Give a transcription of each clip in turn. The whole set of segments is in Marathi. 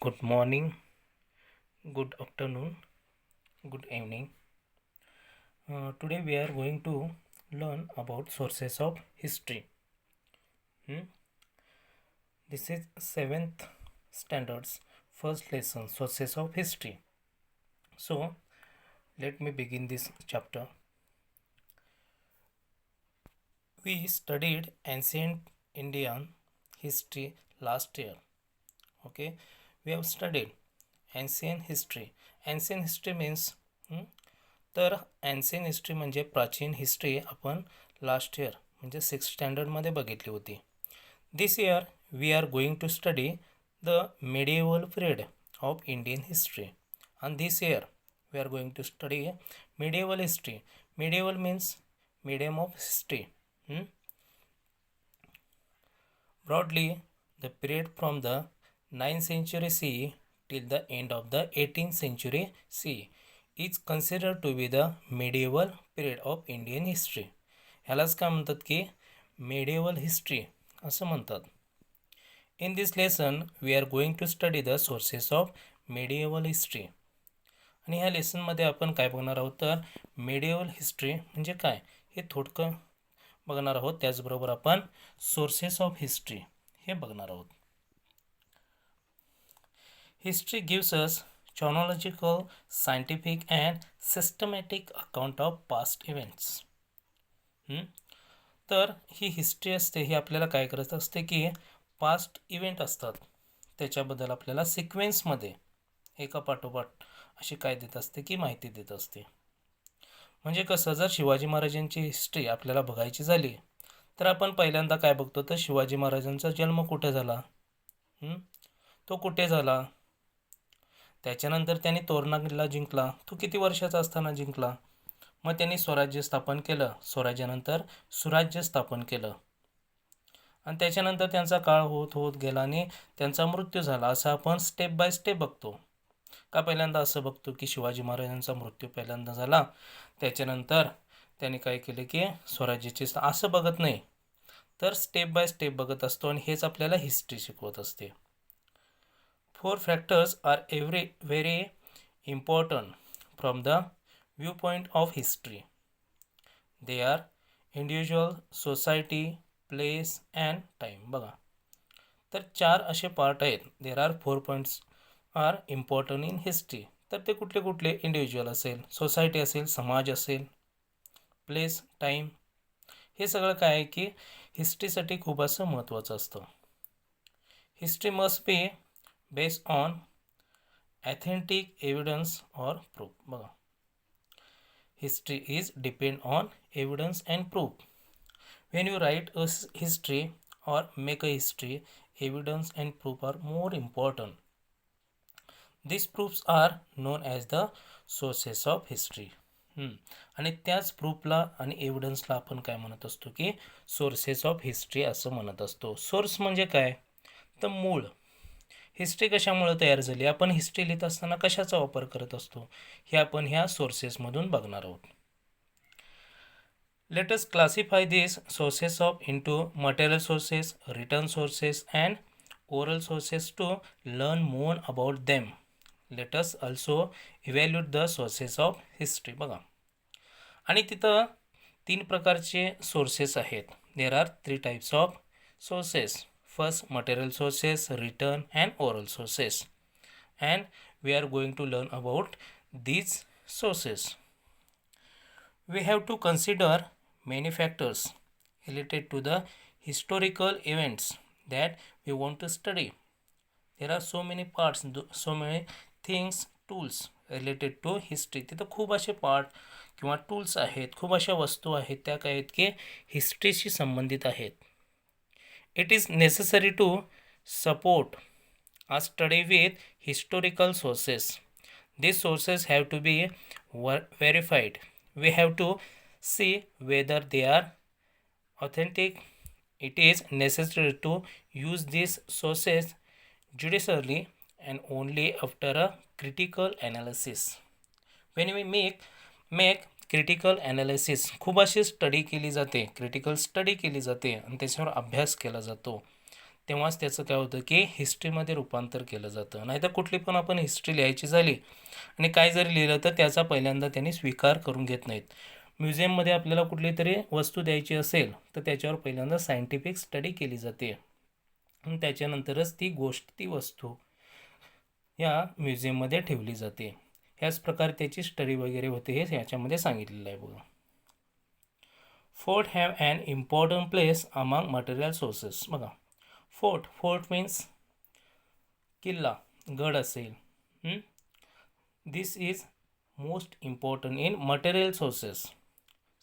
Good morning, good afternoon, good evening. Today we are going to learn about sources of history. Hmm? This is 7th standards first lesson, sources of history. So let me begin this chapter. We studied ancient Indian history last year. Okay, we have studied ancient history. Ancient history means तर एन्शियन हिस्ट्री म्हणजे प्राचीन हिस्ट्री आपण लास्ट इयर म्हणजे 6th स्टँडर्डमध्ये बघितली होती. This year we are going to study the medieval period of Indian history. आणि this year we are going to study medieval history. Medieval means medium of history. Broadly, the period from the 9th century CE till the end of the 18th century CE is considered to be the medieval period of Indian history. ह्यालाच काय म्हणतात की medieval history असं म्हणतात. In this lesson, we are going to study the sources of medieval history. आणि ह्या लेसनमध्ये आपण काय बघणार आहोत तर मेडिएवल हिस्ट्री म्हणजे काय हे थोडकं बघणार आहोत. त्याचबरोबर आपण सोर्सेस ऑफ हिस्ट्री हे बघणार आहोत. History gives us chronological, scientific and systematic account of past events. तर ही हिस्ट्री असते ही आपल्याला काय करत असते की पास्ट इव्हेंट असतात त्याच्याबद्दल आपल्याला सिक्वेन्समध्ये एका पाठोपाठ अशी काय देत असते की माहिती देत असते. म्हणजे कसं जर शिवाजी महाराजांची हिस्ट्री आपल्याला बघायची झाली तर आपण पहिल्यांदा काय बघतो तर शिवाजी महाराजांचा जन्म कुठे झाला, तो कुठे झाला, त्याच्यानंतर त्यांनी तोरणा किल्ला जिंकला, तो किती वर्षाचा असताना जिंकला, मग त्यांनी स्वराज्य स्थापन केलं, स्वराज्यानंतर सुराज्य स्थापन केलं आणि त्याच्यानंतर त्यांचा काळ होत होत गेला आणि त्यांचा मृत्यू झाला. असं आपण स्टेप बाय स्टेप बघतो. का पहिल्यांदा असं बघतो की शिवाजी महाराजांचा मृत्यू पहिल्यांदा झाला त्याच्यानंतर त्यांनी काय केले की स्वराज्याचे असं बघत नाही तर स्टेप बाय स्टेप बघत असतो आणि हेच आपल्याला हिस्ट्री शिकवत असते. 4 factors are very important from the viewpoint of history. They are individual, society, place and time. बघा तर 4 असे पार्ट आहेत. There are 4 points are important in history. तर ते कुठले कुठले इंडिव्हिज्युअल असेल, सोसायटी असेल, समाज असेल, प्लेस, टाईम, हे सगळं काय आहे की हिस्ट्रीसाठी खूप असं महत्त्वाचं असतं. History must be based on authentic evidence or proof. बघा history is depend on evidence and proof. When you write a history or make a history, evidence and proof are more important. These proofs are known as the sources of history. आणि त्याच प्रूफला आणि एव्हिडन्सला आपण काय म्हणत असतो की सोर्सेस ऑफ हिस्ट्री असं म्हणत असतो. सोर्स म्हणजे काय तर मूळ. हिस्ट्री कशामुळे तयार झाली, आपण हिस्ट्री लिहित असताना कशाचा वापर करत असतो हे आपण ह्या सोर्सेसमधून बघणार आहोत. Let us classify this sources of into material sources, written sources and oral sources to learn more about them. Let us also evaluate the sources of history. बघा आणि तिथं 3 प्रकारचे सोर्सेस आहेत. There are 3 types of sources. First, material sources, written and oral sources, and we are going to learn about these sources. We have to consider many factors related to the historical events that we want to study. There are so many parts, so many things, tools related to history. तिथं खूप असे पार्ट किंवा टूल्स आहेत, खूप अशा वस्तू आहेत त्या काय आहेत की हिस्ट्रीशी संबंधित आहेत. It is necessary to support a study with historical sources. These sources have to be verified. We have to see whether they are authentic. It is necessary to use these sources judiciously and only after a critical analysis. When we make critical analysis खूप अशी स्टडी केली जाते, क्रिटिकल स्टडी केली जाते आणि त्याच्यावर अभ्यास केला जातो. तेव्हाच त्याचं काय होतं की हिस्ट्रीमध्ये रूपांतर केलं जातं. नाहीतर कुठली पण आपण हिस्ट्री लिहायची झाली आणि काय जरी लिहिलं तर त्याचा पहिल्यांदा त्यांनी स्वीकार करून घेत नाहीत. म्युझियममध्ये आपल्याला कुठली तरी वस्तू द्यायची असेल तर त्याच्यावर पहिल्यांदा सायंटिफिक स्टडी केली जाते आणि त्याच्यानंतरच ती गोष्ट, ती वस्तू या म्युझियममध्ये ठेवली जाते. ह्याच प्रकारे त्याची स्टडी वगैरे होते हे याच्यामध्ये सांगितलेलं आहे बघा. Fort have an important place among material sources. बघा, फोर्ट मीन्स किल्ला, गड असेल. This is most important in material sources.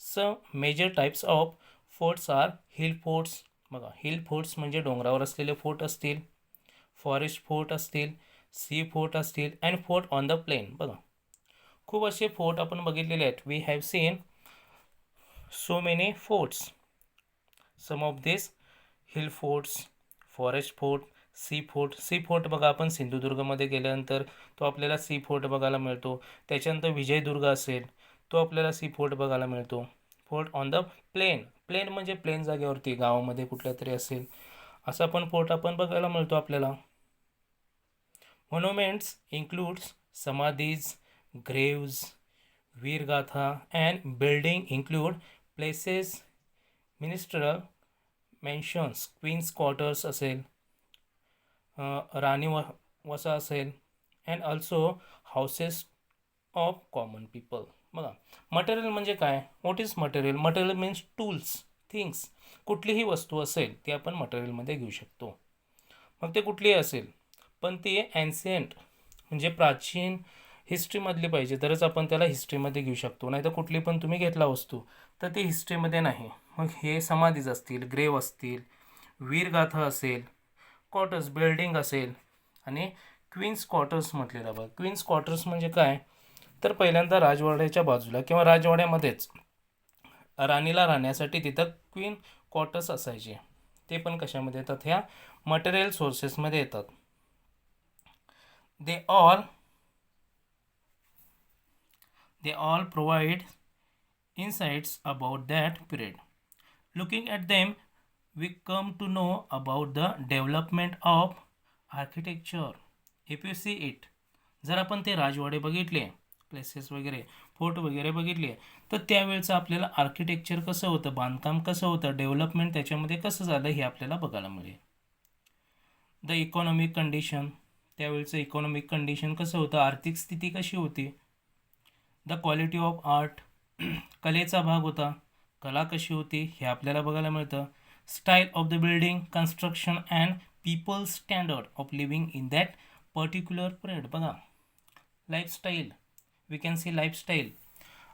Some major types of forts are hill forts. बघा, हिल फोर्ट्स म्हणजे डोंगरावर असलेले फोर्ट असतील, फॉरेस्ट फोर्ट असतील, सी फोर्ट असतील and fort on the plain. बघा, खूप असे फोर्ट आपण बघितलेले आहेत. We have seen so many forts. Some of these hill forts, forest fort, sea fort बघा, आपण सिंधुदुर्गमध्ये गेल्यानंतर तो आपल्याला सी फोर्ट बघायला मिळतो. त्याच्यानंतर विजयदुर्ग असेल तो आपल्याला सी फोर्ट बघायला मिळतो. फोर्ट ऑन द प्लेन म्हणजे प्लेन जागेवरती, गावामध्ये कुठल्या तरी असेल असा पण फोर्ट आपण बघायला मिळतो आपल्याला. Monuments includes samadhis, graves, veergatha and building include places, ministerial mansions, queens quarters असेल, राणी वसा असेल and also houses of common people. बघा, मटेरियल म्हणजे काय? What is material? Material means tools, things. कुठलीही वस्तू असेल ती आपण मटेरियलमध्ये घेऊ शकतो. मग ते कुठलीही असेल, पण ती ॲन्शियंट म्हणजे प्राचीन हिस्ट्रीमधली पाहिजे तरच आपण त्याला हिस्ट्रीमध्ये घेऊ शकतो. नाही तर कुठली पण तुम्ही घेतला वस्तू तर ती हिस्ट्रीमध्ये नाही. मग हे समाधीज असतील, ग्रेव असतील, वीरगाथा असेल, क्वार्टर्स बिल्डिंग असेल आणि क्वीन्स क्वार्टर्स म्हटलेलं. बघा, क्वीन्स क्वार्टर्स म्हणजे काय तर पहिल्यांदा राजवाड्याच्या बाजूला किंवा राजवाड्यामध्येच राणीला राहण्यासाठी तिथं क्वीन क्वार्टर्स असायचे. ते पण कशामध्ये येतात? ह्या मटेरियल सोर्सेसमध्ये येतात. They all provide insights about that period. Looking at them, we come to know about the development of architecture. If you see it, जर आपण ते राजवाडे बघितले, प्लेसेस वगैरे, फोर्ट वगैरे बघितले तर त्यावेळेचं आपल्याला आर्किटेक्चर कसं होतं, बांधकाम कसं होतं, डेव्हलपमेंट त्याच्यामध्ये कसं झालं हे आपल्याला बघायला मिळेल. द इकॉनॉमिक कंडिशन, त्यावेळेचं इकॉनॉमिक कंडिशन कसं होतं, आर्थिक स्थिती कशी होती. द क्वालिटी ऑफ आर्ट, कलेचा भाग होता, कला कशी होती हे आपल्याला बघायला मिळतं. Style of the building, construction and people standard of living in that particular period. बघा, lifestyle, we can see lifestyle,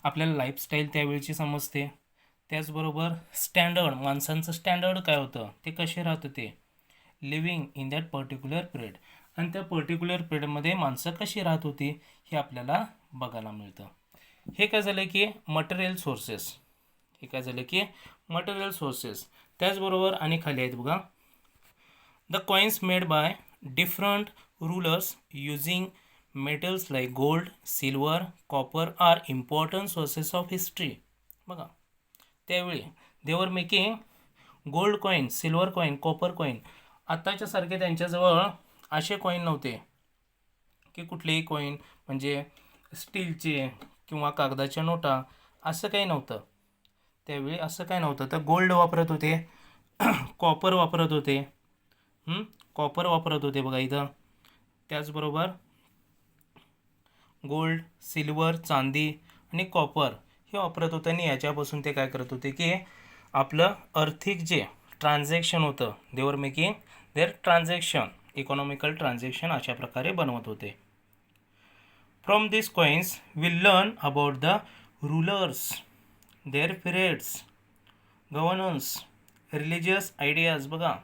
आपल्याला लाईफस्टाईल त्यावेळची समजते. त्याचबरोबर स्टँडर्ड, माणसांचं स्टँडर्ड काय होतं, ते कसे राहत होते living in that particular period, आणि त्या पर्टिक्युलर पिरियडमध्ये माणसं कशी राहत होती हे आपल्याला बघायला मिळतं. हे काय झालं की मटेरियल सोर्सेस, हे काय झालं की मटेरियल सोर्सेस. त्याचबरोबर आणि खाली आहेत बघा, the coins made by different rulers using metals like gold, silver, copper are important sources of history. बघा, त्यावेळी they were making gold coin, silver coin, copper coin. आत्ताच्या सारखे त्यांच्याजवळ असे कॉईन नव्हते की कुठलेही कॉईन म्हणजे स्टीलचे किंवा कागदाच्या नोटा, असं काही नव्हतं त्यावेळी. असं काही नव्हतं, तर गोल्ड वापरत होते, कॉपर वापरत होते, कॉपर वापरत होते बघा इथं. त्याचबरोबर गोल्ड, सिल्वर, चांदी आणि कॉपर हे वापरत होतं. आणि याच्यापासून ते काय करत होते की आपलं आर्थिक जे ट्रान्झॅक्शन होतं, they were making their transaction, economical transaction अशा प्रकारे बनवत होते. From this coins will learn about the rulers, their periods, governance, religious ideas. बघा,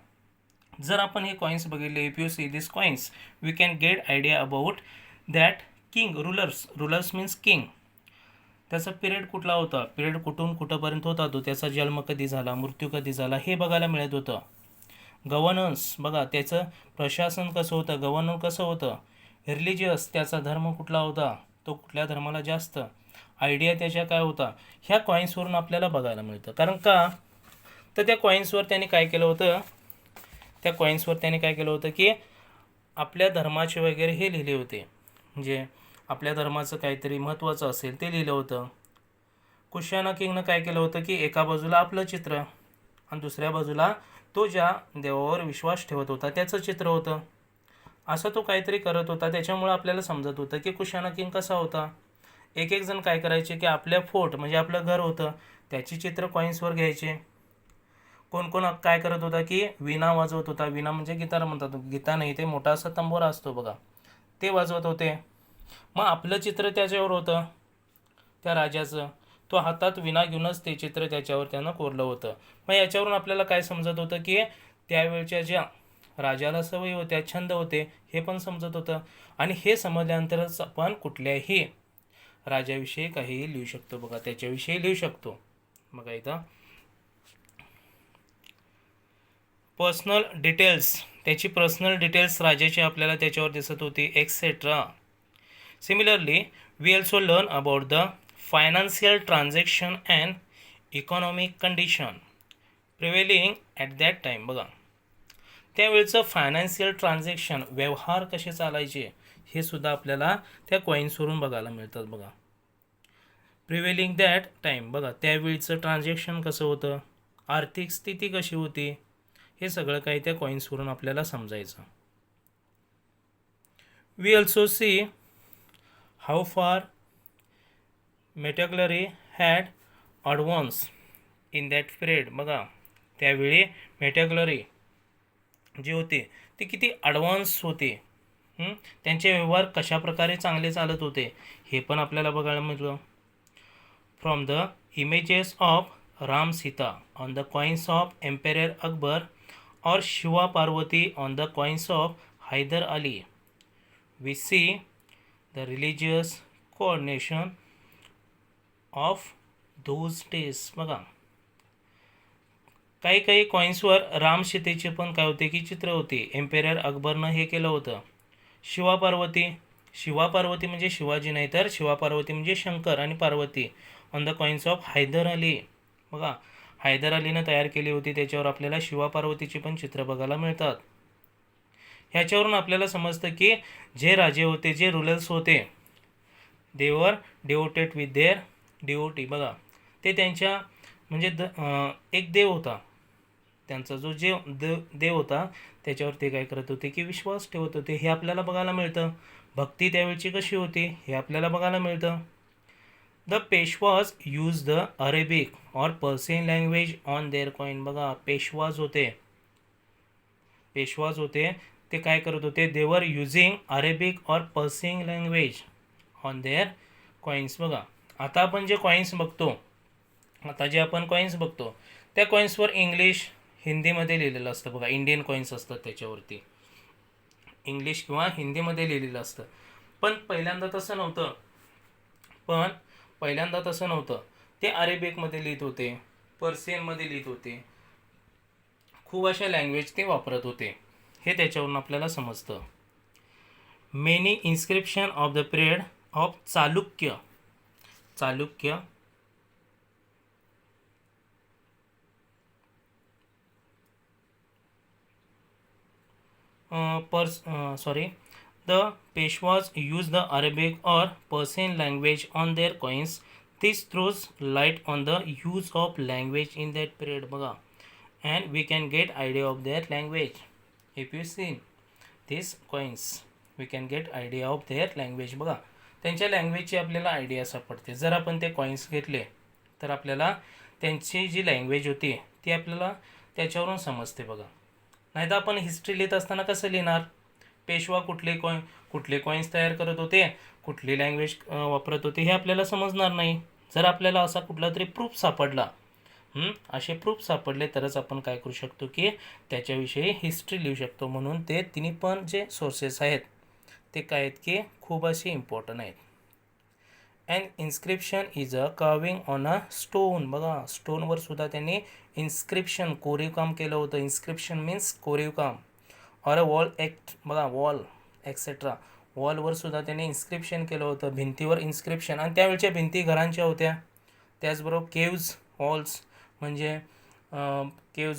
जर आपण हे कॉईन्स बघितले, if you see this coins we can get idea about that king, rulers means king. त्याचा पिरियड कुठला होता, पिरियड कुठून कुठंपर्यंत होता तो, त्याचा जन्म कधी झाला, मृत्यू कधी झाला हे बघायला मिळत होतं. गव्हर्नन्स, बघा त्याचं प्रशासन कसं होतं, गव्हर्नर कसं होतं. रिलिजियस, त्याचा धर्म कुठला होता, तो कुठल्या धर्माला जास्त, आयडिया त्याच्या काय होता, ह्या कॉईन्सवरून आपल्याला बघायला मिळतं. कारण का तर त्या कॉईन्सवर त्यांनी काय केलं होतं, त्या कॉईन्सवर त्याने काय केलं होतं की आपल्या धर्माचे वगैरे हे लिहिले होते, म्हणजे आपल्या धर्माचं काहीतरी महत्त्वाचं असेल ते लिहिलं होतं. कुशाना किंगनं काय केलं होतं की एका बाजूला आपलं चित्र आणि दुसऱ्या बाजूला तो ज्या देवावर विश्वास ठेवत होता त्याचं चित्र होतं. असं तो काहीतरी करत होता. त्याच्यामुळं आपल्याला समजत होतं की कुशाना किंग कसा होता. एक एक जण काय करायचे की आपल्या फोर्ट म्हणजे आपलं घर होतं त्याची चित्र कॉईन्सवर घ्यायचे. कोण कोण काय करत होता की विणा वाजवत होता. विणा म्हणजे गिटार म्हणतात, गिटार नाही, ते मोठा असा तंबोरा असतो बघा, ते वाजवत होते. मग आपलं चित्र त्याच्यावर होतं त्या राजाचं. तो हातात विणा घेऊनच ते चित्र त्याच्यावर त्यानं कोरलं होतं. मग याच्यावरून आपल्याला काय समजत होतं की त्यावेळच्या ज्या राजाला सवयी होत्या, छंद होते, हे पण समजत होतं. आणि हे समजल्यानंतरच आपण कुठल्याही राजाविषयी काहीही लिहू शकतो बघा, त्याच्याविषयी लिहू शकतो. बघा इथं पर्सनल डिटेल्स, त्याची पर्सनल डिटेल्स राजाची आपल्याला त्याच्यावर दिसत होती etcetera. Similarly we also learn about the financial transaction and economic condition prevailing at that time. बघा त्यावेळचं फायनान्शियल ट्रान्झॅक्शन, व्यवहार कसे चालायचे हे सुद्धा आपल्याला त्या कॉईन्सवरून बघायला मिळतात. बघा प्रिव्हेलिंग दॅट टाईम, बघा त्यावेळचं ट्रान्झॅक्शन कसं होतं, आर्थिक स्थिती कशी होती, हे सगळं काही त्या कॉईन्सवरून आपल्याला समजायचं. We also see how far metallurgy had advance in that period. बघा त्यावेळी मेटॅक्लरी जी होते ती किती ॲडव्हान्स होते, त्यांचे व्यवहार कशाप्रकारे चांगले चालत होते हे पण आपल्याला बघायला मिळतं. From the images of Ram Sita on the coins of emperor Akbar or Shiva Parvati on the coins of Haider Ali we see the religious coordination of those days. बघा काही काही कॉईन्सवर राम सीतेचे पण काय होते की चित्र होते. एम्पेरर अकबरनं हे केलं होतं. शिवा पार्वती म्हणजे शिवाजी नाही तर शिवा पार्वती म्हणजे शंकर आणि Parvati on the coins of Haider Ali. बघा हैदर अलीनं तयार केली होती, त्याच्यावर आपल्याला शिवा पार्वतीची पण चित्र बघायला मिळतात. ह्याच्यावरून आपल्याला समजतं की जे राजे होते, जे रुलर्स होते, दे वर डिवोटेड विथ देअर डिवोटी. बघा ते त्यांच्या म्हणजे एक देव होता, त्यांचा जो देव होता त्याच्यावर ते काय करत होते की विश्वास ठेवत होते, हे आपल्याला बघायला मिळतं. भक्ती त्यावेळची कशी होती हे आपल्याला बघायला मिळतं. The Peshwas use the Arabic or Persian language on their coin. बघा पेशवाज होते ते काय करत होते, they were using Arabic or Persian language on their coins. बघा आता आपण जे कॉईन्स बघतो, त्या कॉईन्सवर इंग्लिश हिंदीमध्ये लिहिलेलं असतं. बघा इंडियन कॉईन्स असतात त्याच्यावरती इंग्लिश किंवा हिंदीमध्ये लिहिलेलं असतं. पण पहिल्यांदा तसं नव्हतं. ते अरेबिकमध्ये लिहित होते, पर्शियनमध्ये लिहित होते, खूप अशा लँग्वेज ते वापरत होते, हे त्याच्यावरून आपल्याला समजतं. Many inscription of the period of Chalukya the Peshwas used the Arabic or Persian language on their coins. This throws light on the use of language in that period. बघा and we can get idea of their language. If you see these coins we can get idea of their language. बघा त्यांच्या लँग्वेजची आपल्याला आयडिया सापडते. जर आपण ते कॉईन्स घेतले तर आपल्याला त्यांची जी लँग्वेज होती ती आपल्याला त्याच्यावरून समजते. बघा नाहीतर आपण हिस्ट्री लिहित असताना कसं लिहिणार, पेशवा कुठले कॉईन्स तयार करत होते, कुठली लँग्वेज वापरत होते हे आपल्याला समजणार नाही. जर आपल्याला असा कुठला तरी प्रूफ सापडला, असे प्रूफ सापडले तरच आपण काय करू शकतो की त्याच्याविषयी हिस्ट्री लिहू शकतो. म्हणून ते तिन्ही पण जे सोर्सेस आहेत ते काय आहेत की खूप असे इम्पॉर्टंट आहेत. And inscription is a carving on a stone. बघा स्टोनवर सुद्धा त्यांनी इन्स्क्रिप्शन कोरीव काम केलं होतं. इन्स्क्रिप्शन मीन्स कोरीव काम. और अ वॉल बघा वॉल एक्सेट्रा, वॉलवर सुद्धा त्यांनी इन्स्क्रिप्शन केलं होतं, भिंतीवर इन्स्क्रिप्शन. आणि त्यावेळच्या भिंती घरांच्या होत्या. त्याचबरोबर केव्ज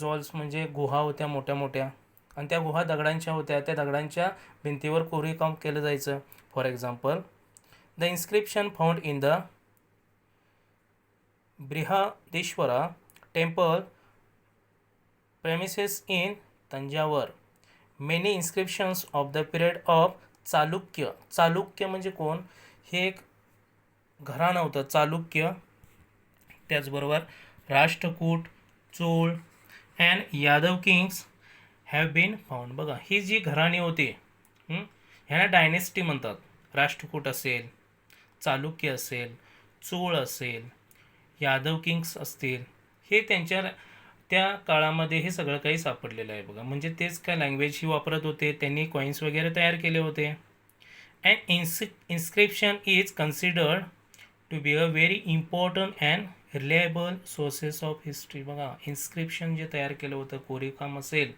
वॉल्स म्हणजे गुहा होत्या मोठ्या मोठ्या, आणि त्या गुहा दगडांच्या होत्या, त्या दगडांच्या भिंतीवर कोरीवकाम केलं जायचं. For example, the inscription found in the Brihadeeswara temple premises in Thanjavur. Many inscriptions of the period of Chalukya. Chalukya म्हणजे कोण? हे एक घराणं होतं चालुक्य. त्याचबरोबर Rashtrakuta, Chola and Yadava kings have been found. बघा, ही जी घराणी होती ह्यांना डायनेस्टी म्हणतात. राष्ट्रकूट असेल, चालुक्य असेल, चोळ असेल, यादव किंग्स असतील, हे त्यांच्या त्या काळामध्ये हे सगळं काही सापडलेलं आहे. बघा, म्हणजे तेच काय लँग्वेज ही वापरत होते, त्यांनी कॉईन्स वगैरे तयार केले होते. And inscription is considered to be a very important and reliable sources of history. बघा, इन्स्क्रिप्शन जे तयार केलं होतं, कोरीवकाम असेल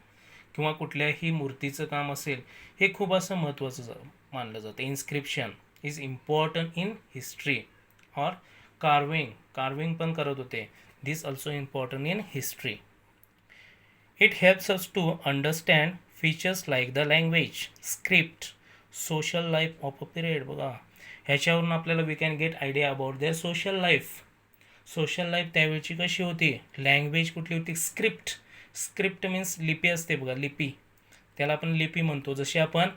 किंवा कुठल्याही मूर्तीचं काम असेल, हे खूप असं महत्त्वाचं मानलं जातं. Inscription is important in history. और कार्विंग पण करत होते. This also important in history. It helps us to understand features like the language, script, social life of a period. बघा, ह्याच्यावरून आपल्याला we can get idea about their social life. Social life त्यावेळची कशी होती, लँग्वेज कुठली होती, स्क्रिप्ट मीन्स लिपी असते. बघा, लिपी, त्याला आपण लिपी म्हणतो. जशी आपण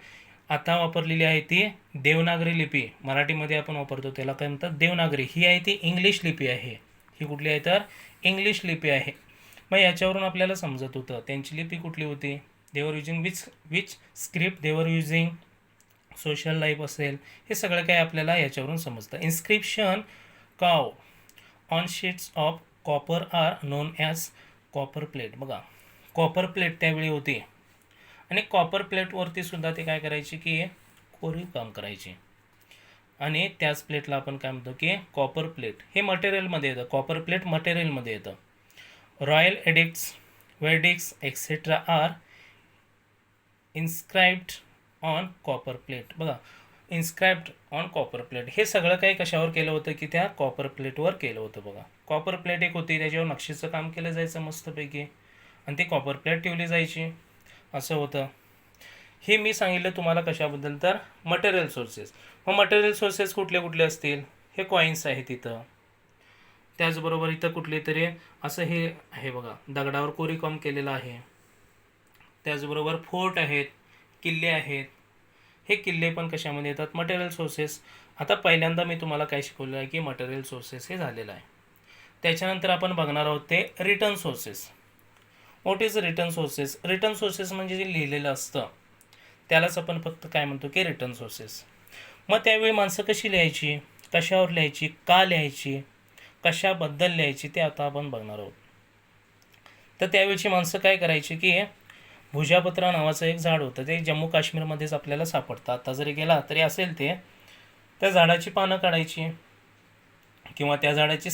आता वापरलेली आहे ती देवनागरी लिपी, मराठीमध्ये आपण वापरतो त्याला काय म्हणतात, देवनागरी. ही आहे ती इंग्लिश लिपी आहे. ही कुठली आहे तर इंग्लिश लिपी आहे. मग याच्यावरून आपल्याला समजत होतं त्यांची लिपी कुठली होती. They were using which script they were using, social life असेल, हे सगळं काय आपल्याला याच्यावरून समजतं. इन्स्क्रिप्शन काव on sheets of copper are known as copper plate. बघा, कॉपर प्लेट त्यावेळी होती आणि कॉपर प्लेटवरती सुद्धा ते काय करायचे की कोरीव काम करायचे. आणि त्याच प्लेटला आपण काय म्हणतो की कॉपर प्लेट. हे मटेरियलमध्ये येतं, कॉपर प्लेट मटेरियलमध्ये येतं. Royal edicts, verdicts etcetera are inscribed on copper plate. बघा, इन्स्क्राइब्ड ऑन कॉपर प्लेट, हे सगळं काही कशावर केलं होतं की त्या कॉपर प्लेटवर केलं होतं. बघा, कॉपर प्लेट एक होती, त्याच्यावर नक्षीचं काम केलं जायचं मस्तपैकी आणि ती कॉपर प्लेट ठेवली जायची, असं होतं. हे मी सांगितलं तुम्हाला कशाबद्दल तर मटेरियल सोर्सेस. मग मटेरियल सोर्सेस कुठले कुठले असतील, हे कॉईन्स आहेत इथं. त्याचबरोबर इथं कुठले तरी असं हे आहे बघा, दगडावर कोरीवकाम केलेलं आहे. त्याचबरोबर फोर्ट आहेत, किल्ले आहेत. हे किल्ले पण कशामध्ये येतात, मटेरियल सोर्सेस. आता पहिल्यांदा मी तुम्हाला काय शिकवलं आहे की मटेरियल सोर्सेस हे झालेलं आहे. त्याच्यानंतर आपण बघणार आहोत ते return sources. What is return sources? Written sources म्हणजे जे लिहिलेलं असतं त्यालाच आपण फक्त काय म्हणतो की रिटर्न सोर्सेस. मग त्यावेळी माणसं कशी लिहायची, कशावर लिहायची, का लिहायची, कशाबद्दल लिहायची, ते आता आपण बघणार आहोत. तर त्यावेळची माणसं काय करायची की भुजापत्रा नावाचं एक झाड होतं, ते जम्मू काश्मीरमध्येच आपल्याला सापडतं. आता जरी गेला तरी असेल ते, त्या झाडाची पानं काढायची किंवा त्या झाडाची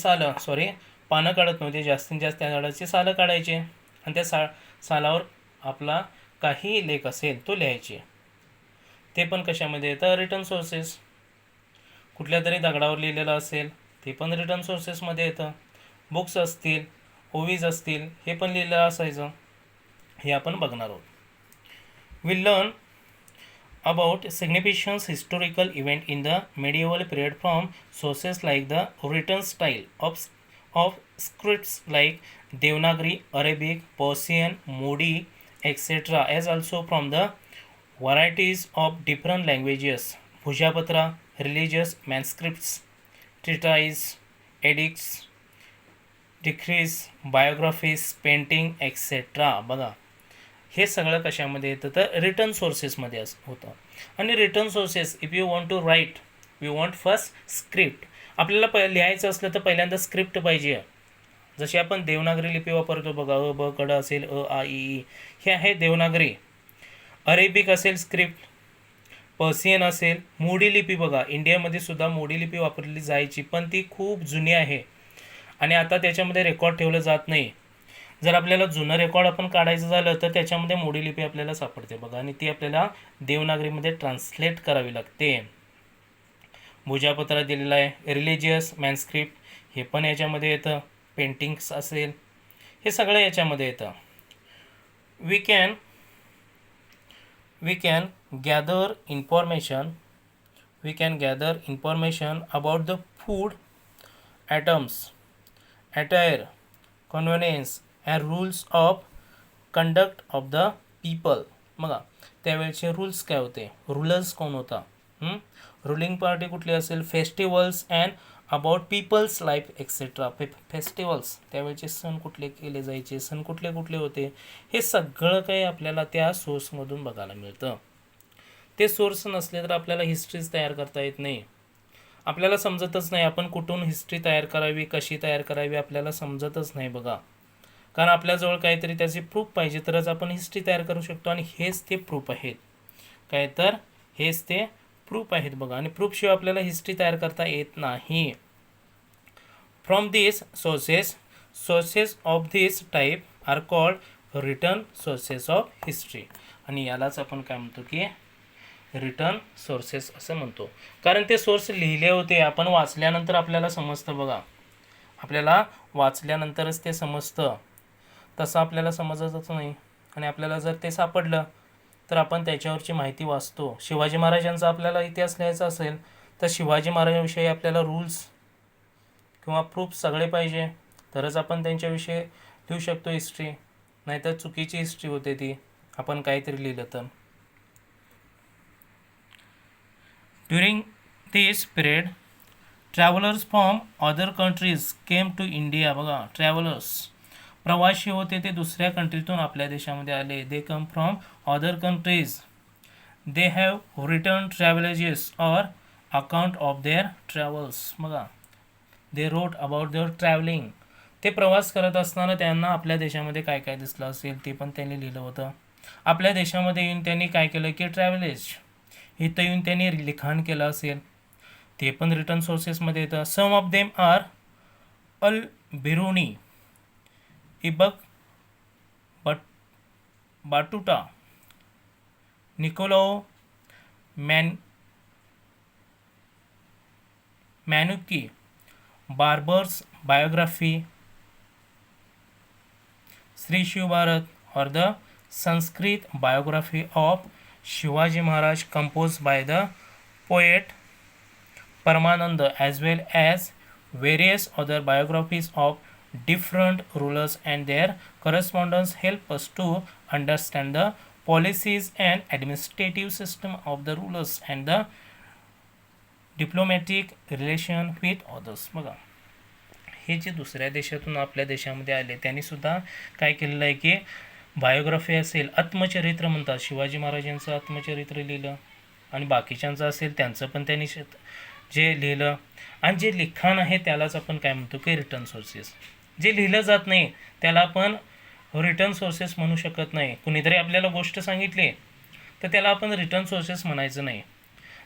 पानं काढत नव्हते, जास्तीत जास्त त्या झाडाची सालं काढायचे आणि त्या सालावर आपला काही लेख असेल तो लिहायचे. ते पण कशामध्ये येतं, रिटर्न सोर्सेस. कुठल्या तरी दगडावर लिहिलेलं असेल ते पण रिटर्न सोर्सेसमध्ये येतं. बुक्स असतील, ओवीज असतील, हे पण लिहिलेलं असायचं. हे आपण बघणार आहोत. We learn about significant historical event in the medieval period from sources like the written style of scripts like Devanagari, Arabic, Persian, Modi, etc., as also from the varieties of different languages, Bhujapatra, religious manuscripts, treatises, edicts, decrees, biographies, painting, etc. बघा, हे सगळं कशामध्ये येतं तर रिटर्न सोर्सेसमध्ये होतं. आणि written sources, if you want to write, you want first script. आपल्याला लिहायचं असलं तर पहिल्यांदा स्क्रिप्ट पाहिजे. जशी आपण देवनागरी लिपी वापरतो बघा, अ ब कडं असेल, अ आ इ ई, हे आहे देवनागरी. अरेबिक असेल स्क्रिप्ट, पर्शियन असेल, मोडी लिपी. बघा, इंडियामध्ये सुद्धा मोडी लिपी वापरली जायची, पण ती खूप जुनी आहे आणि आता त्याच्यामध्ये रेकॉर्ड ठेवलं जात नाही. जर आपल्याला जुनं रेकॉर्ड आपण काढायचं झालं तर त्याच्यामध्ये मोडी लिपी आपल्याला सापडते बघा, आणि ती आपल्याला देवनागरीमध्ये ट्रान्सलेट करावी लागते. भुजापत्रा दिलेला आहे. रिलिजियस मॅनस्क्रिप्ट, हे पण याच्यामध्ये येतं. पेंटिंग्स असेल, हे सगळं याच्यामध्ये येतं. We can we can gather information about the food items, attire, convenience and rules of conduct of the people. बघा त्यावेळेचे रूल्स काय होते, रूलर्स कोण होता, रुलिंग पार्टी कुठली असेल, festivals and about peoples life etcetera. Festivals त्यावेळेचे सण कुठले केले जायचे, सण कुठले कुठले होते, हे सगळं काही आपल्याला त्या सोर्समधून बघायला मिळतं. ते सोर्स नसले तर आपल्याला हिस्ट्रीज तयार करता येत नाही. आपल्याला समजतच नाही आपण कुठून हिस्ट्री तयार करावी, कशी तयार करावी आपल्याला समजतच नाही बघा. कारण आपल्याजवळ काहीतरी त्याची प्रूफ पाहिजे तरच आपण हिस्ट्री तयार करू शकतो. आणि हेच ते प्रूफ आहेत, काय तर हेच ते प्रूफ आहेत बघा. आणि प्रूफशिवाय आपल्याला हिस्ट्री तयार करता येत नाही. From this sources of this type are called written sources of history. आणि यालाच आपण काय म्हणतो की रिटर्न सोर्सेस असं म्हणतो. कारण ते सोर्स लिहिले होते, आपण वाचल्यानंतर आपल्याला समजतं बघा. आपल्याला वाचल्यानंतरच ते समजतं, तसं आपल्याला समजतच नाही. आणि आपल्याला जर ते सापडलं तर आपण त्याच्यावरची माहिती वाचतो. शिवाजी महाराजांचा आपल्याला इतिहास लिहायचा असेल तर शिवाजी महाराजांविषयी आपल्याला रूल्स किंवा प्रूफ सगळे पाहिजे तरच आपण त्यांच्याविषयी लिहू शकतो हिस्ट्री. नाहीतर चुकीची हिस्ट्री होते ती आपण काहीतरी लिहिलं तर. During this period travellers from other countries came to India. बघा ट्रॅव्हलर्स प्रवासी होते ते दुसऱ्या कंट्रीतून आपल्या देशामध्ये आले. They come from other countries. They have written travelogues or account of their travels. बघा they wrote about their travelling. ते प्रवास करत असताना त्यांना आपल्या देशामध्ये काय काय दिसलं असेल ते पण त्यांनी लिहिलं होतं. आपल्या देशामध्ये येऊन त्यांनी काय केलं की ट्रॅव्हलेज इथं येऊन त्यांनी लिखाण केलं असेल ते पण रिटर्न सोर्सेसमध्ये येतं. Some of them are Al Biruni, Ibn Battuta, Niccolo Manucci, Babur's biography, Shri Shiv Bharat or the Sanskrit biography of Shivaji Maharaj composed by the poet Paramananda, as well as various other biographies of different rulers and their correspondence help us to understand the policies and administrative system of the rulers and the diplomatic relation with others. बघा हे जे दुसऱ्या देशातून आपल्या देशामध्ये आले त्यांनी सुद्धा काय केलेलं आहे की बायोग्राफी असेल, आत्मचरित्र म्हणतात, शिवाजी महाराजांचं आत्मचरित्र लिहिलं. आणि बाकीच्यांचं असेल त्यांचं पण त्यांनी जे लिहिलं. आणि जे लिखाण आहे त्यालाच आपण काय म्हणतो की रिटर्न सोर्सेस. जे लिहिलं जात नाही त्याला आपण रिटर्न सोर्सेस म्हणू शकत नाही. कुणीतरी आपल्याला गोष्ट सांगितली तर त्याला आपण रिटर्न सोर्सेस म्हणायचं नाही.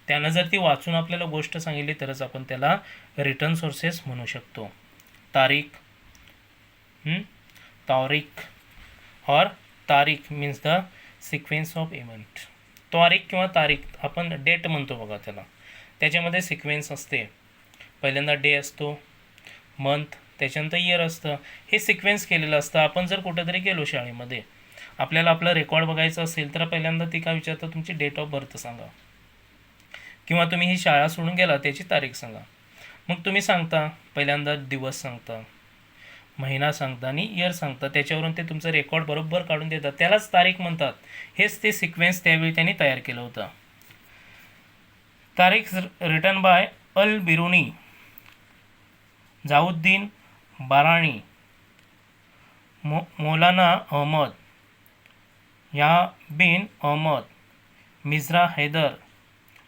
त्यानं जर ती वाचून आपल्याला गोष्ट सांगितली तरच आपण त्याला रिटर्न सोर्सेस म्हणू शकतो. तारीख और तारीख means the sequence of event. तारीख किंवा तारीख आपण डेट म्हणतो बघा त्याला. त्याच्यामध्ये सिक्वेन्स असते. पहिल्यांदा डे असतो, मंथ, त्याच्यानंतर इयर असतं. हे सिक्वेन्स केलेलं असतं. आपण जर कुठेतरी गेलो शाळेमध्ये आपल्याला आपलं रेकॉर्ड बघायचं असेल तर पहिल्यांदा ती काय विचारतं तुमची डेट ऑफ बर्थ सांगा. किंवा तुम्ही ही शाळा सोडून गेला त्याची तारीख सांगा. मग तुम्ही सांगता पहिल्यांदा दिवस सांगता, महिना सांगता आणि इयर सांगता. त्याच्यावरून ते तुमचं रेकॉर्ड बरोबर काढून देतात. त्यालाच तारीख म्हणतात. हेच ते सिक्वेन्स त्यावेळी त्यांनी तयार केलं होतं. तारीख रिटन बाय अल बिरुनी, जाउद्दीन बाराणी, मौलाना अहमद, या बिन अहमद, मिर्झा हैदर,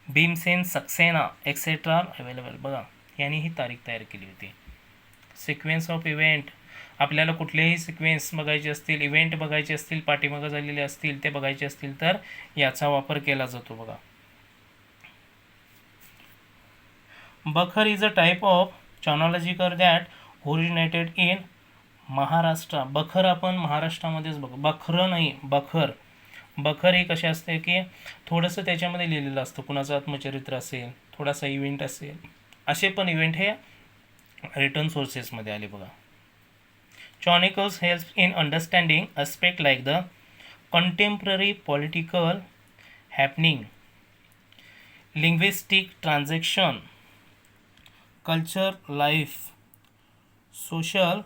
भीमसेन सक्सेना एक्सेट्रा अवेलेबल. बघा यांनी ही तारीख तयार केली होती. सिक्वेन्स ऑफ इव्हेंट आपल्याला कुठलेही सिक्वेन्स बघायचे असतील, इव्हेंट बघायचे असतील, पाठीमागं झालेले असतील ते बघायचे असतील तर याचा वापर केला जातो बघा. Bakhar is a type of chronological that originated in Maharashtra. बखर आपण महाराष्ट्रामध्येच बघू. बखर नाही, बखर. बखर हे कसे असते की थोडंसं त्याच्यामध्ये लिहिलेलं असतं. कुणाचं आत्मचरित्र असेल, थोडासा इव्हेंट असेल, असे पण इव्हेंट हे रिटर्न सोर्सेसमध्ये आले बघा. Chronicles helps in understanding aspects like the contemporary political, happening, linguistic transaction, culture life, social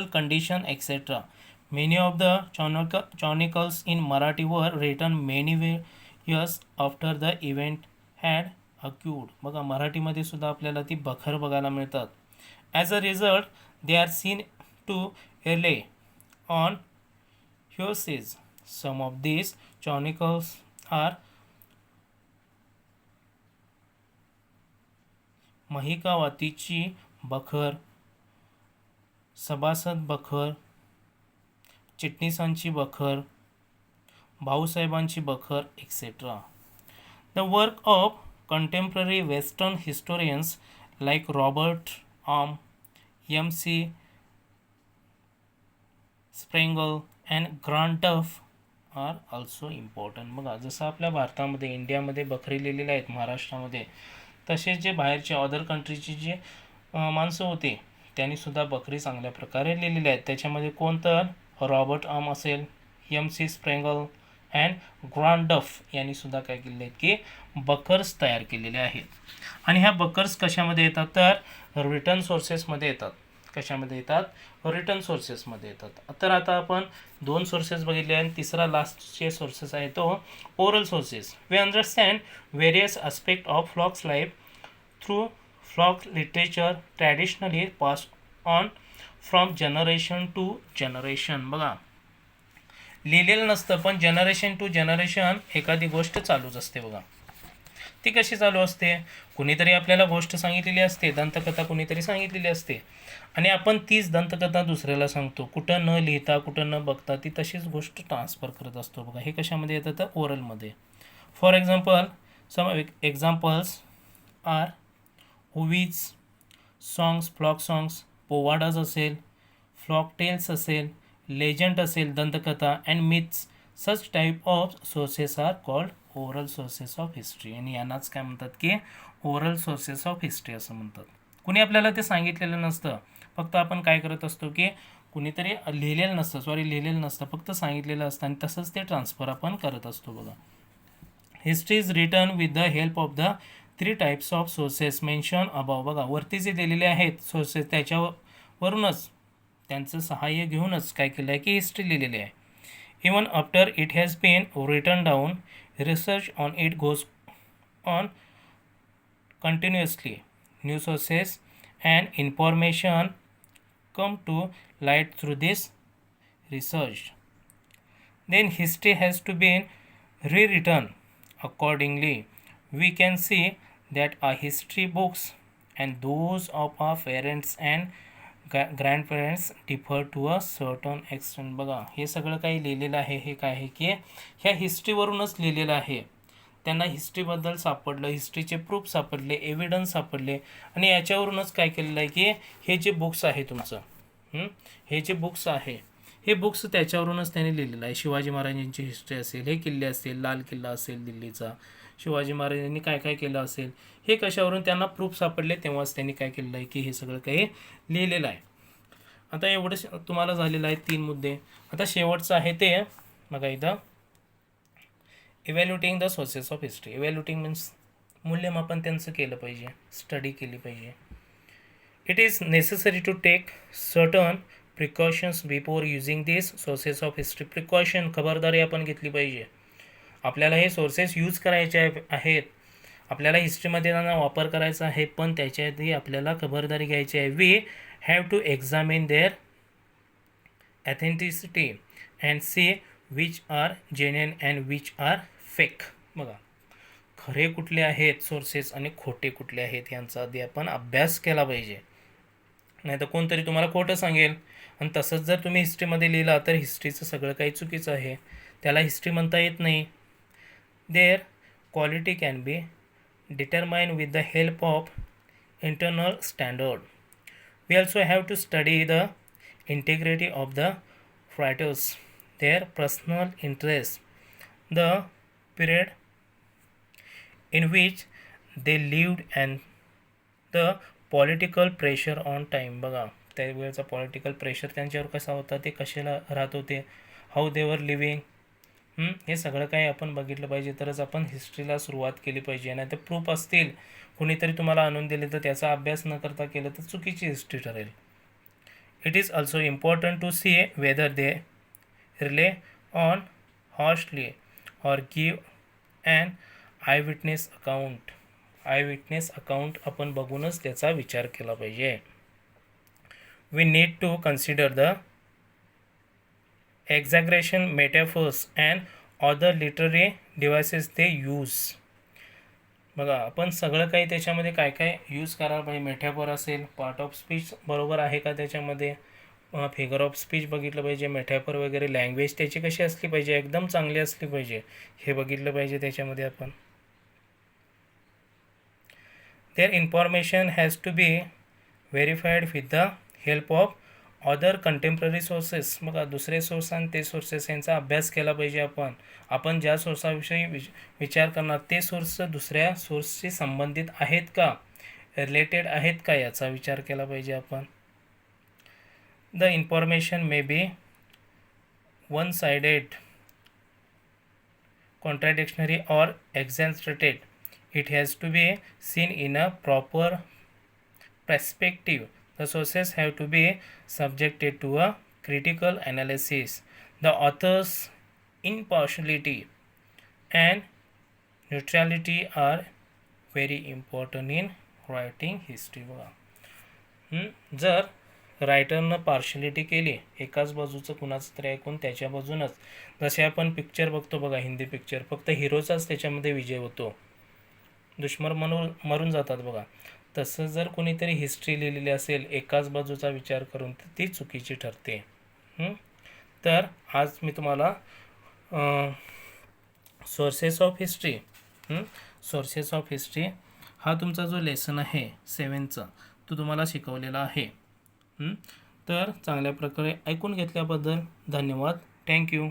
condition, etc. Many of the chronicles in Marathi were written many years after the event had occurred. बघा मराठीमध्ये सुद्धा आपल्याला ती बखर बघायला मिळतात. As a result, they are seen to rely on heuristics. Some of these chronicles are महिकावतीची बखर, सभासद बखर, चिटणीसांची बखर, भाऊसाहेबांची बखर, etc. The work of contemporary Western historians like Robert M.C. Sprengel and Grant Duff are also important. बघा जसं आपल्या भारतामध्ये इंडियामध्ये बखरी लिहिलेल्या आहेत महाराष्ट्रामध्ये, तसेच जे बाहेरचे अदर कंट्रीचे जे माणसं होते त्यांनी सुद्धा बखरी चांगल्या प्रकारे लिहिलेल्या आहेत. त्याच्यामध्ये कोण तर रॉबर्ट असेल, M.C. स्प्रेंगल अँड ग्रांट डफ यांनी सुद्धा काय केलेले आहेत की बखर्स तयार केलेले आहेत. आणि ह्या बखर्स कशामध्ये येतात तर रिटर्न सोर्सेसमध्ये येतात. कशामध्ये येतात? रिटर्न सोर्सेसमध्ये येतात. तर आता आपण 2 सोर्सेस बघितले आणि तिसरा लास्टचे सोर्सेस आहे तो oral sources. We understand various aspect of folks life through folk literature traditionally pass on from generation to generation. बघा लिहिलेलं नसतं पण जनरेशन टू जनरेशन एखादी गोष्ट चालूच असते. बघा ती कशी चालू असते? कुणीतरी आपल्याला गोष्ट सांगितलेली असते, दंतकथा कुणीतरी सांगितलेली असते आणि आपण तीच दंतकथा दुसऱ्याला सांगतो, कुठं न लिहिता कुठं न बघता ती तशीच गोष्ट ट्रान्सफर करत असतो. बघा हे कशामध्ये येतं तर ओरलमध्ये. For example some examples are ovis songs, folk songs, powadas असेल, फ्लॉक टेल्स असेल, लेजंड असेल, दंतकथा and myths. Such type of sources are called oral sources of history. आणि यांनाच काय म्हणतात की ओरल सोर्सेस ऑफ हिस्ट्री असं म्हणतात. कुणी आपल्याला ते सांगितलेलं नसतं, फक्त आपण काय करत असतो की कुणीतरी लिहिलेलं नसतं, फक्त सांगितलेलं असतं आणि तसंच ते ट्रान्सफर आपण करत असतो. बघा history is written with the help of the 3 types of sources mention above. बघा वरती जे दिलेले आहेत सोर्सेस त्याच्यावरूनच त्यांचं सहाय्य घेऊनच काय केलं आहे की हिस्ट्री लिहिलेली आहे. Even after it has been written down, research on it goes on continuously. New sources and information come to light through this research. Then history has to be rewritten accordingly. We can see that our history books and those of our parents and grandparents differ to a certain extent. बघा हे सगळं काही लिहिलेलं आहे हे काय आहे की ह्या हिस्ट्रीवरूनच लिहिलेलं आहे. त्यांना हिस्ट्रीबद्दल सापडलं, हिस्ट्रीचे प्रूफ सापडले, एव्हिडन्स सापडले आणि याच्यावरूनच काय केलेलं आहे की हे जे बुक्स आहे तुमचं हे जे बुक्स आहे हे बुक्स त्याच्यावरूनच त्यांनी लिहिलेलं आहे. शिवाजी महाराजांची हिस्ट्री असेल, हे किल्ले असेल, लाल किल्ला असेल दिल्लीचा, शिवाजी महाराजांनी काय काय केलं असेल, हे कशावरून त्यांना प्रूफ सापडले तेव्हाच त्यांनी काय केलेलं आहे की हे सगळं काही लिहिलेलं आहे. आता एवढं तुम्हाला झालेलं आहे 3 मुद्दे. आता शेवटचं आहे ते बघा इथं evaluating the sources of history. Evaluating means मूल्यमापन त्यांचं केलं पाहिजे, स्टडी केली पाहिजे. It is necessary to take certain precautions before using this sources of history. Precaution खबरदारी आपण घेतली पाहिजे. आपल्याला हे सोर्सेस यूज करायचे आहेत, आपल्याला हिस्ट्रीमध्ये त्यांना वापर करायचा आहे, पण त्याच्या आधी आपल्याला खबरदारी घ्यायची आहे. We have to examine their authenticity and see which are genuine and which are fake. बघा खरे कुठले आहेत सोर्सेस आणि खोटे कुठले आहेत यांचा आधी आपण अभ्यास केला पाहिजे. नाही तर कोणतरी तुम्हाला खोटं सांगेल आणि तसंच जर तुम्ही हिस्ट्रीमध्ये लिहिला तर हिस्ट्रीचं सगळं काही चुकीचं आहे, त्याला हिस्ट्री म्हणता येत नाही. Their quality can be determined with the help of internal standard. We also have to study the integrity of the writers, their personal interests, the period in which they lived and the political pressure on time. बघा त्यावेळेचा पॉलिटिकल प्रेशर त्यांच्यावर कसा होता, ते कशाला राहत होते, हाऊ दे वर लिव्हिंग, हे सगळं काही आपण बघितलं पाहिजे, तरच आपण हिस्ट्रीला सुरुवात केली पाहिजे. नाही तर प्रूफ असतील कुणीतरी तुम्हाला आणून दिले तर त्याचा अभ्यास न करता केलं तर चुकीची हिस्ट्री ठरेल. It is also important to see whether they rely on hearsay or give and eye witness account. Eye witness account आपण बघूनच त्याचा विचार केला पाहिजे. We need to consider the exaggeration, metaphors and other literary devices they use. बघा आपण सगळं काही त्याच्यामध्ये काय काय यूज करायला पाहिजे. मेटाफोर असेल, पार्ट ऑफ स्पीच बरोबर आहे का त्याच्यामध्ये, फिगर ऑफ स्पीच बघितलं पाहिजे, मेटाफोर वगैरे, लँग्वेज त्याची कशी असली पाहिजे, एकदम चांगली असली पाहिजे, हे बघितलं पाहिजे त्याच्यामध्ये आपण. Their information has to be verified with the help of other contemporary sources. बघा दुसरे सोर्स आणि ते सोर्सेस यांचा अभ्यास केला पाहिजे. आपण ज्या सोर्साविषयी विचार करणार ते सोर्स दुसऱ्या सोर्सशी संबंधित आहेत का, रिलेटेड आहेत का, याचा विचार केला पाहिजे आपण. The information may be one sided, contradictory और exaggerated. It has to be seen in a proper perspective. The sources have to be subjected to a critical analysis. The author's impartiality and neutrality are very important in writing history. जर रायटरनं पार्शलिटी केली, एकाच बाजूचं कुणाचं तरी ऐकून त्याच्या बाजूनच, जसे आपण पिक्चर बघतो बघा, हिंदी पिक्चर, फक्त हिरोचाच त्याच्यामध्ये विजय होतो, दुश्मन मरून जातात बघा, तसं जर कोणीतरी हिस्ट्री लिहिलेली असेल एकाच बाजूचा विचार करून तर ती चुकीची ठरते. तर आज मी तुम्हाला sources of history, sources of history हा तुमचा जो लेसन आहे 7चा तो तुम्हाला शिकवलेला आहे. तर चांगल्या प्रकारे ऐकून घेतल्याबद्दल धन्यवाद. थँक्यू.